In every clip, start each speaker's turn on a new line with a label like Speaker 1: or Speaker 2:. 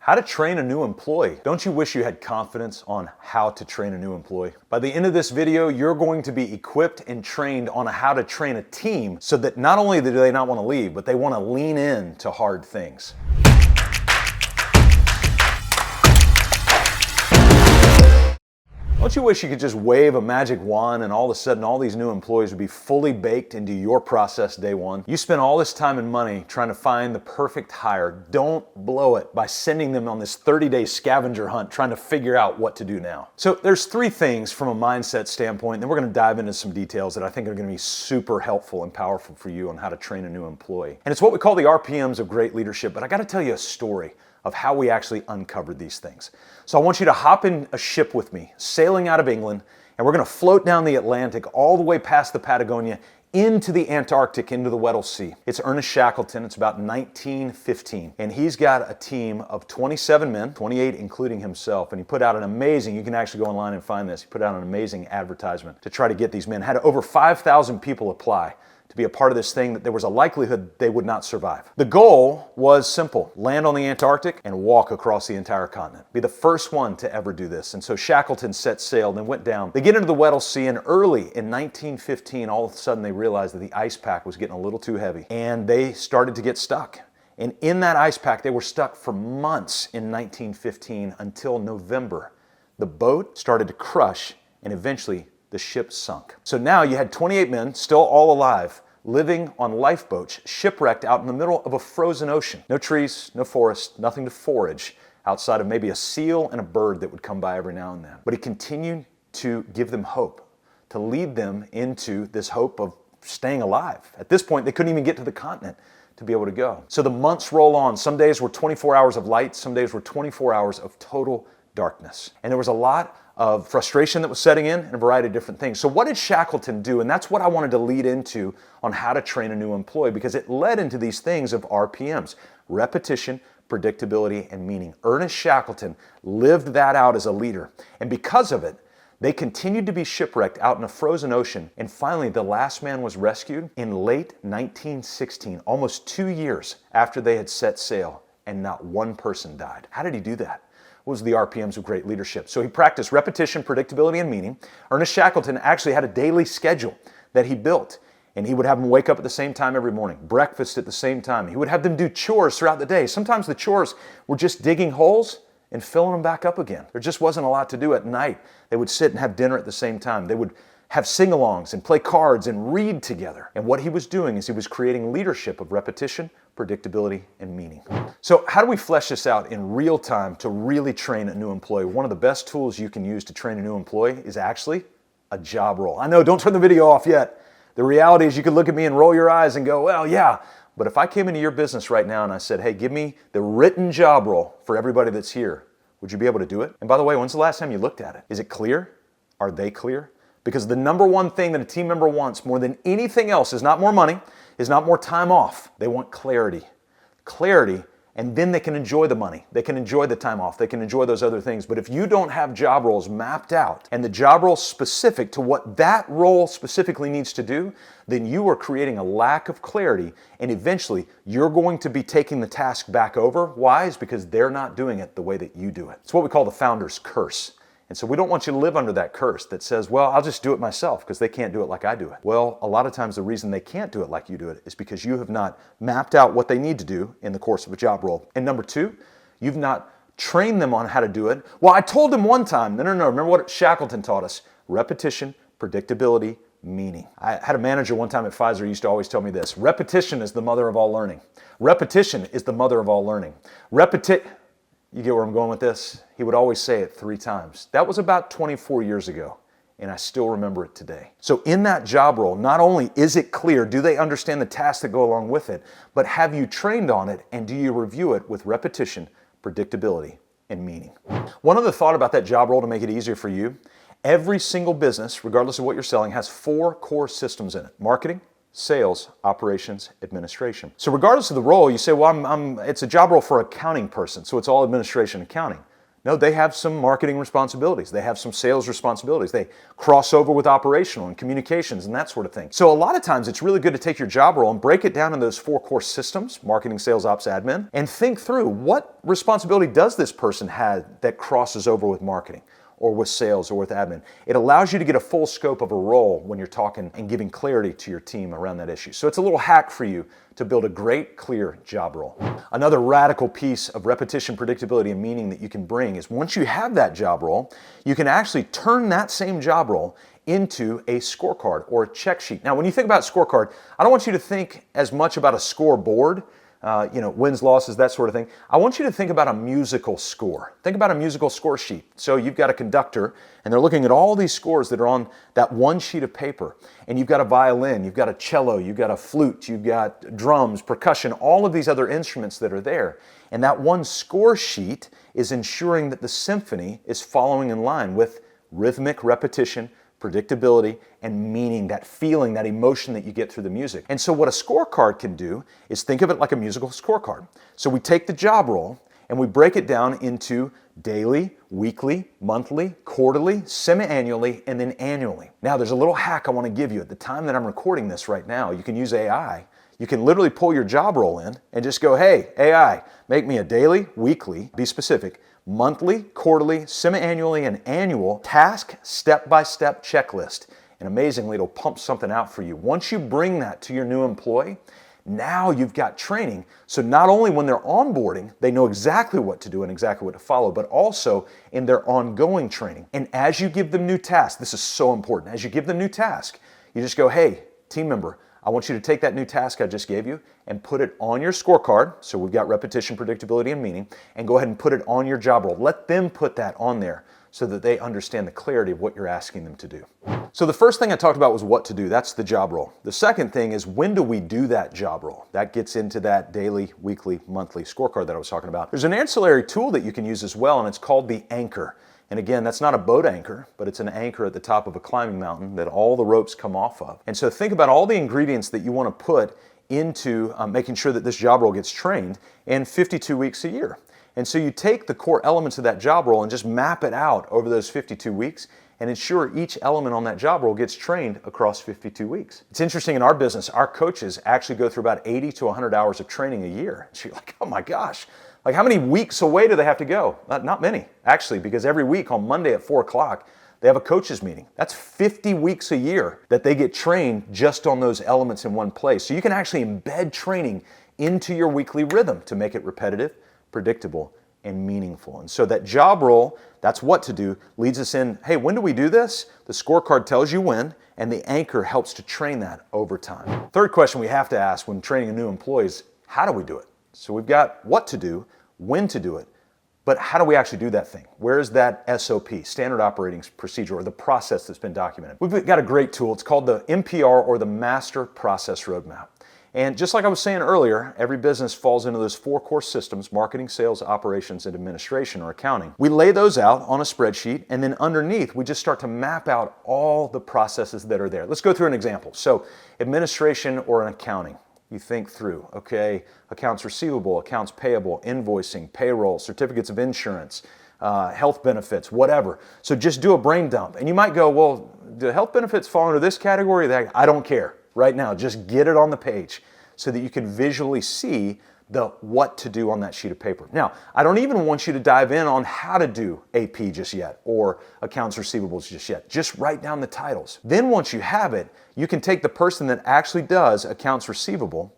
Speaker 1: How to train a new employee. Don't you wish you had confidence on how to train a new employee? By the end of this video, you're going to be equipped and trained on how to train a team so that not only do they not want to leave, but they want to lean in to hard things. Don't you wish you could just wave a magic wand and all of a sudden all these new employees would be fully baked into your process day one? You spend all this time and money trying to find the perfect hire. Don't blow it by sending them on this 30-day scavenger hunt trying to figure out what to do now. So there's three things from a mindset standpoint, and then we're going to dive into some details that I think are going to be super helpful and powerful for you on how to train a new employee. And it's what we call the RPMs of great leadership, but I got to tell you a story of how we actually uncovered these things. So I want you to hop in a ship with me, sailing out of England, and we're gonna float down the Atlantic all the way past the Patagonia into the Antarctic, into the Weddell Sea. It's Ernest Shackleton, it's about 1915, and he's got a team of 27 men, 28 including himself, and he put out an amazing, you can actually go online and find this, he put out an amazing advertisement to try to get these men. Had over 5,000 people apply to be a part of this thing that there was a likelihood they would not survive. The goal was simple: land on the Antarctic and walk across the entire continent. Be the first one to ever do this. And so Shackleton set sail and went down. They get into the Weddell Sea, and early in 1915, all of a sudden they realized that the ice pack was getting a little too heavy and they started to get stuck. And in that ice pack, they were stuck for months in 1915 until November. The boat started to crush and eventually the ship sunk. So now you had 28 men, still all alive, living on lifeboats, shipwrecked out in the middle of a frozen ocean. No trees, no forest, nothing to forage, outside of maybe a seal and a bird that would come by every now and then. But he continued to give them hope, to lead them into this hope of staying alive. At this point, they couldn't even get to the continent to be able to go. So the months roll on. Some days were 24 hours of light, some days were 24 hours of total darkness. And there was a lot of frustration that was setting in and a variety of different things. So what did Shackleton do? And that's what I wanted to lead into on how to train a new employee, because it led into these things of RPMs: repetition, predictability, and meaning. Ernest Shackleton lived that out as a leader. And because of it, they continued to be shipwrecked out in a frozen ocean. And finally, the last man was rescued in late 1916, almost 2 years after they had set sail, and not one person died. How did he do that? Was the RPMs of great leadership. So he practiced repetition, predictability, and meaning. Ernest Shackleton actually had a daily schedule that he built, and he would have them wake up at the same time every morning, breakfast at the same time. He would have them do chores throughout the day. Sometimes the chores were just digging holes and filling them back up again. There just wasn't a lot to do at night. They would sit and have dinner at the same time. They would have sing-alongs and play cards and read together. And what he was doing is he was creating leadership of repetition, predictability, and meaning. So how do we flesh this out in real time to really train a new employee? One of the best tools you can use to train a new employee is actually a job role. I know, don't turn the video off yet. The reality is you could look at me and roll your eyes and go, well, yeah. But if I came into your business right now and I said, hey, give me the written job role for everybody that's here, would you be able to do it? And by the way, when's the last time you looked at it? Is it clear? Are they clear? Because the number one thing that a team member wants more than anything else is not more money, is not more time off. They want clarity. Clarity, and then they can enjoy the money. They can enjoy the time off. They can enjoy those other things. But if you don't have job roles mapped out and the job role specific to what that role specifically needs to do, then you are creating a lack of clarity, and eventually you're going to be taking the task back over. Why? It's because they're not doing it the way that you do it. It's what we call the founder's curse. And so we don't want you to live under that curse that says, well, I'll just do it myself because they can't do it like I do it. Well, a lot of times the reason they can't do it like you do it is because you have not mapped out what they need to do in the course of a job role. And number two, you've not trained them on how to do it. Well, I told them one time. No. Remember what Shackleton taught us: repetition, predictability, meaning. I had a manager one time at Pfizer who used to always tell me this: repetition is the mother of all learning. Repetition is the mother of all learning. You get where I'm going with this? He would always say it 3 times. That was about 24 years ago, and I still remember it today. So in that job role, not only is it clear, do they understand the tasks that go along with it, but have you trained on it, and do you review it with repetition, predictability, and meaning? One other thought about that job role to make it easier for you: every single business, regardless of what you're selling, has 4 core systems in it: marketing, sales, operations, administration. So regardless of the role, you say, well, it's a job role for an accounting person, so it's all administration accounting. No, they have some marketing responsibilities. They have some sales responsibilities. They cross over with operational and communications and that sort of thing. So a lot of times it's really good to take your job role and break it down in those 4 core systems, marketing, sales, ops, admin, and think through what responsibility does this person have that crosses over with marketing or with sales or with admin. It allows you to get a full scope of a role when you're talking and giving clarity to your team around that issue. So it's a little hack for you to build a great, clear job role. Another radical piece of repetition, predictability, and meaning that you can bring is once you have that job role, you can actually turn that same job role into a scorecard or a check sheet. Now, when you think about scorecard, I don't want you to think as much about a scoreboard, wins, losses, that sort of thing. I want you to think about a musical score. Think about a musical score sheet. So you've got a conductor, and they're looking at all these scores that are on that one sheet of paper. And you've got a violin, you've got a cello, you've got a flute, you've got drums, percussion, all of these other instruments that are there. And that one score sheet is ensuring that the symphony is following in line with rhythmic repetition, predictability, and meaning, that feeling, that emotion that you get through the music. And so what a scorecard can do is think of it like a musical scorecard. So we take the job role and we break it down into daily, weekly, monthly, quarterly, semi-annually, and then annually. Now there's a little hack I want to give you. At the time that I'm recording this right now, you can use AI. You can literally pull your job role in and just go, hey, AI, make me a daily, weekly, be specific, monthly, quarterly, semi-annually, and annual task step-by-step checklist. And amazingly, it'll pump something out for you. Once you bring that to your new employee, now you've got training. So not only when they're onboarding, they know exactly what to do and exactly what to follow, but also in their ongoing training. And as you give them new tasks, this is so important. As you give them new tasks, you just go, hey, team member, I want you to take that new task I just gave you and put it on your scorecard. So we've got repetition, predictability, and meaning, and go ahead and put it on your job role. Let them put that on there so that they understand the clarity of what you're asking them to do. So the first thing I talked about was what to do. That's the job role. The second thing is when do we do that job role? That gets into that daily, weekly, monthly scorecard that I was talking about. There's an ancillary tool that you can use as well, and it's called the anchor. And again, that's not a boat anchor, but it's an anchor at the top of a climbing mountain that all the ropes come off of. And so think about all the ingredients that you want to put into making sure that this job role gets trained in 52 weeks a year. And so you take the core elements of that job role and just map it out over those 52 weeks and ensure each element on that job role gets trained across 52 weeks. It's interesting, in our business, our coaches actually go through about 80 to 100 hours of training a year. So you're like, oh my gosh. Like, how many weeks away do they have to go? Not many, actually, because every week on Monday at 4 o'clock, they have a coaches meeting. That's 50 weeks a year that they get trained just on those elements in one place. So you can actually embed training into your weekly rhythm to make it repetitive, predictable, and meaningful. And so that job role, that's what to do, leads us in, hey, when do we do this? The scorecard tells you when, and the anchor helps to train that over time. Third question we have to ask when training a new employee is, how do we do it? So we've got what to do, when to do it, but how do we actually do that thing? Where is that SOP, standard operating procedure, or the process that's been documented? We've got a great tool. It's called the MPR, or the Master Process Roadmap. And just like I was saying earlier, every business falls into those 4 core systems: marketing, sales, operations, and administration, or accounting. We lay those out on a spreadsheet, and then underneath, we just start to map out all the processes that are there. Let's go through an example. So administration or an accounting. You think through, okay, accounts receivable, accounts payable, invoicing, payroll, certificates of insurance, health benefits, whatever. So just do a brain dump. And you might go, well, do health benefits fall under this category? I don't care. Right now, just get it on the page so that you can visually see the what to do on that sheet of paper. Now, I don't even want you to dive in on how to do AP just yet or accounts receivables just yet. Just write down the titles. Then once you have it, you can take the person that actually does accounts receivable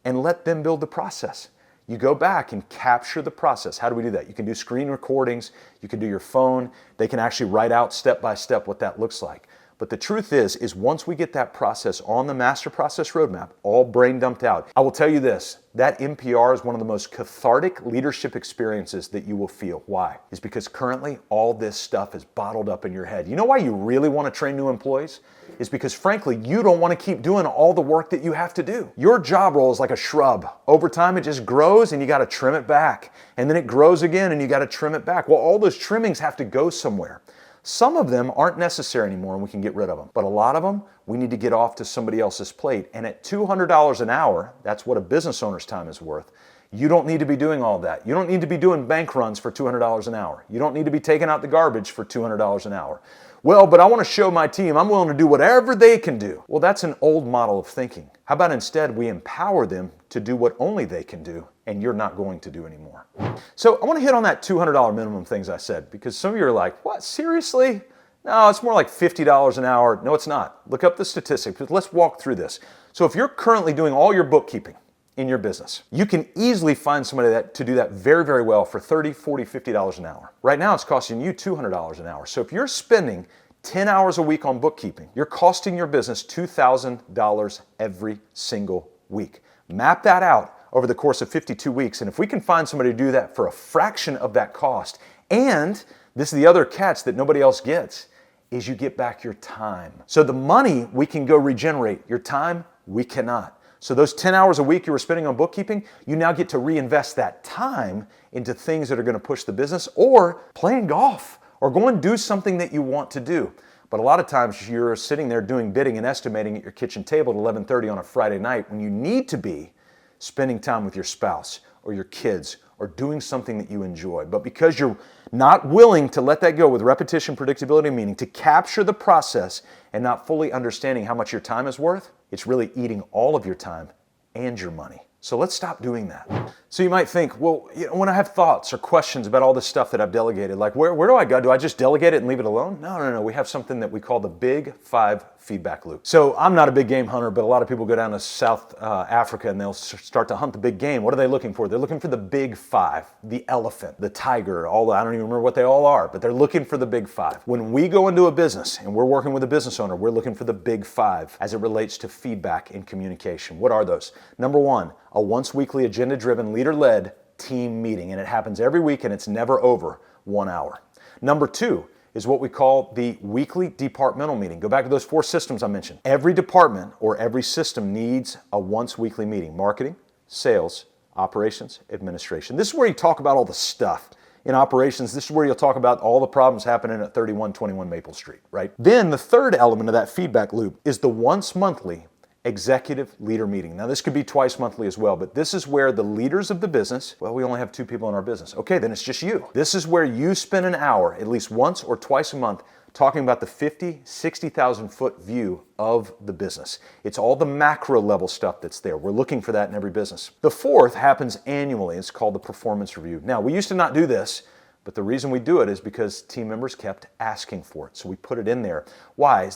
Speaker 1: and let them build the process. You go back and capture the process. How do we do that? You can do screen recordings. You can do your phone. They can actually write out step by step what that looks like. But the truth is once we get that process on the Master Process Roadmap, all brain dumped out, I will tell you this, that MPR is one of the most cathartic leadership experiences that you will feel. Why? Is because currently all this stuff is bottled up in your head. You know why you really want to train new employees? Is because frankly, you don't want to keep doing all the work that you have to do. Your job role is like a shrub. Over time, it just grows and you got to trim it back. And then it grows again and you got to trim it back. Well, all those trimmings have to go somewhere. Some of them aren't necessary anymore and we can get rid of them. But a lot of them, we need to get off to somebody else's plate. And at $200 an hour, that's what a business owner's time is worth, You don't need to be doing all that. You don't need to be doing bank runs for $200 an hour. You don't need to be taking out the garbage for $200 an hour. Well, but I want to show my team I'm willing to do whatever they can do. Well, that's an old model of thinking. How about instead we empower them to do what only they can do and you're not going to do anymore? So I want to hit on that $200 minimum things I said, because some of you are like, what, seriously? No, it's more like $50 an hour. No, it's not. Look up the statistics. Let's walk through this. So if you're currently doing all your bookkeeping in your business, you can easily find somebody to do that very, very well for $30, $40, $50 an hour. Right now, it's costing you $200 an hour. So if you're spending 10 hours a week on bookkeeping, you're costing your business $2,000 every single week. Map that out over the course of 52 weeks. And if we can find somebody to do that for a fraction of that cost, and this is the other catch that nobody else gets, is you get back your time. So the money we can go regenerate, your time we cannot. So those 10 hours a week you were spending on bookkeeping, you now get to reinvest that time into things that are going to push the business, or playing golf, or go and do something that you want to do. But a lot of times you're sitting there doing bidding and estimating at your kitchen table at 11:30 on a Friday night when you need to be spending time with your spouse or your kids or doing something that you enjoy. But because you're not willing to let that go with repetition, predictability, meaning to capture the process and not fully understanding how much your time is worth, it's really eating all of your time and your money. So let's stop doing that. So you might think, well, when I have thoughts or questions about all this stuff that I've delegated, like where do I go? Do I just delegate it and leave it alone? No. We have something that we call the Big 5 feedback loop. So I'm not a big game hunter, but a lot of people go down to South Africa and they'll start to hunt the big game. What are they looking for? They're looking for the Big 5, the elephant, the tiger, I don't even remember what they all are, but they're looking for the Big 5. When we go into a business and we're working with a business owner, we're looking for the Big 5 as it relates to feedback and communication. What are those? Number one, a once weekly agenda-driven, leader-led team meeting, and it happens every week and it's never over 1 hour. Number two is what we call the weekly departmental meeting. Go back to those 4 systems I mentioned. Every department or every system needs a once weekly meeting: marketing, sales, operations, administration. This is where you talk about all the stuff. In operations, this is where you'll talk about all the problems happening at 3121 Maple Street, right? Then the third element of that feedback loop is the once monthly executive leader meeting. Now this could be twice monthly as well, but this is where the leaders of the business, well, we only have 2 people in our business. Okay, then it's just you. This is where you spend an hour at least once or twice a month talking about the 50, 60,000 foot view of the business. It's all the macro level stuff that's there. We're looking for that in every business. The fourth happens annually. It's called the performance review. Now, we used to not do this, but the reason we do it is because team members kept asking for it. So we put it in there. Why?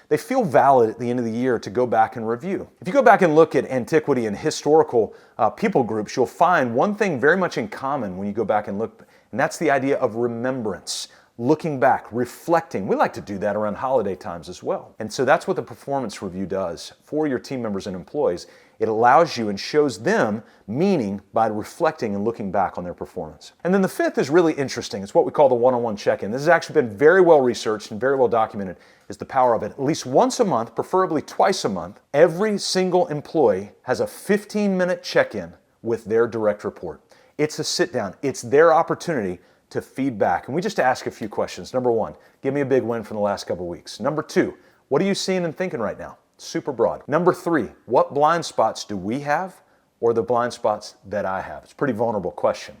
Speaker 1: They feel valid at the end of the year to go back and review. If you go back and look at antiquity and historical people groups, you'll find one thing very much in common when you go back and look, and that's the idea of remembrance. Looking back, reflecting. We like to do that around holiday times as well. And so that's what the performance review does for your team members and employees. It allows you and shows them meaning by reflecting and looking back on their performance. And then the fifth is really interesting. It's what we call the one-on-one check-in. This has actually been very well researched and very well documented, is the power of it. At least once a month, preferably twice a month, every single employee has a 15-minute check-in with their direct report. It's a sit-down. It's their opportunity to feedback. And we just ask a few questions. Number one, give me a big win from the last couple of weeks. Number two, what are you seeing and thinking right now? Super broad. Number three, what blind spots do we have or the blind spots that I have? It's a pretty vulnerable question.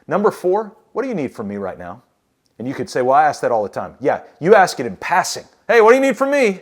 Speaker 1: Number four, what do you need from me right now? And you could say, well, I ask that all the time. Yeah, you ask it in passing. Hey, what do you need from me?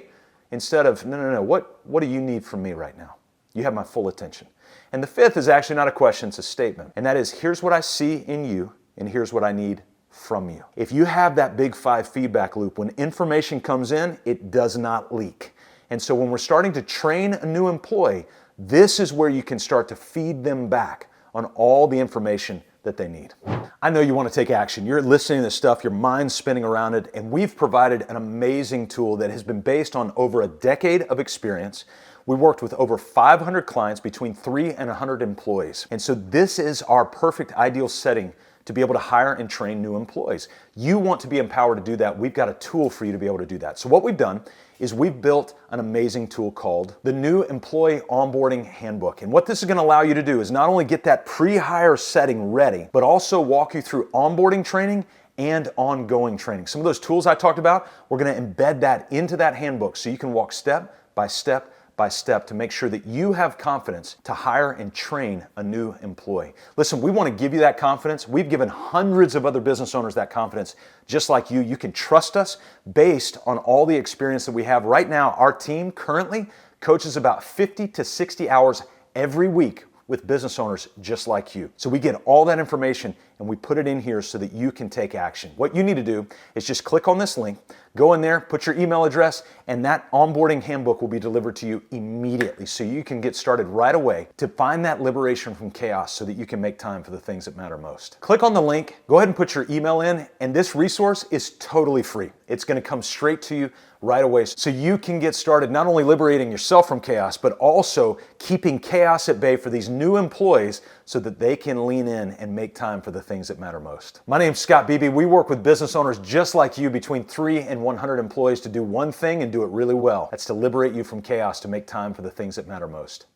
Speaker 1: Instead of, no, what do you need from me right now? You have my full attention. And the fifth is actually not a question, it's a statement. And that is, here's what I see in you, and here's what I need from you. If you have that Big 5 feedback loop, when information comes in, it does not leak. And so when we're starting to train a new employee, this is where you can start to feed them back on all the information that they need. I know you want to take action. You're listening to this stuff, your mind's spinning around it, and we've provided an amazing tool that has been based on over a decade of experience. We worked with over 500 clients, between 3 and 100 employees. And so this is our perfect ideal setting to be able to hire and train new employees. You want to be empowered to do that. We've got a tool for you to be able to do that. So what we've done is we've built an amazing tool called the new Employee Onboarding Handbook. And what this is going to allow you to do is not only get that pre-hire setting ready, but also walk you through onboarding training and ongoing training. Some of those tools I talked about, we're going to embed that into that handbook so you can walk step by step step to make sure that you have confidence to hire and train a new employee. Listen, we want to give you that confidence. We've given hundreds of other business owners that confidence just like you. You can trust us based on all the experience that we have. Right now, our team currently coaches about 50 to 60 hours every week with business owners just like you. So we get all that information and we put it in here so that you can take action. What you need to do is just click on this link, go in there, put your email address, and that onboarding handbook will be delivered to you immediately so you can get started right away to find that liberation from chaos so that you can make time for the things that matter most. Click on the link, go ahead and put your email in, and this resource is totally free. It's gonna come straight to you right away so you can get started not only liberating yourself from chaos, but also keeping chaos at bay for these new employees so that they can lean in and make time for the things that matter most. My name's Scott Beebe. We work with business owners just like you between 3 and 100 employees to do one thing and do it really well. That's to liberate you from chaos to make time for the things that matter most.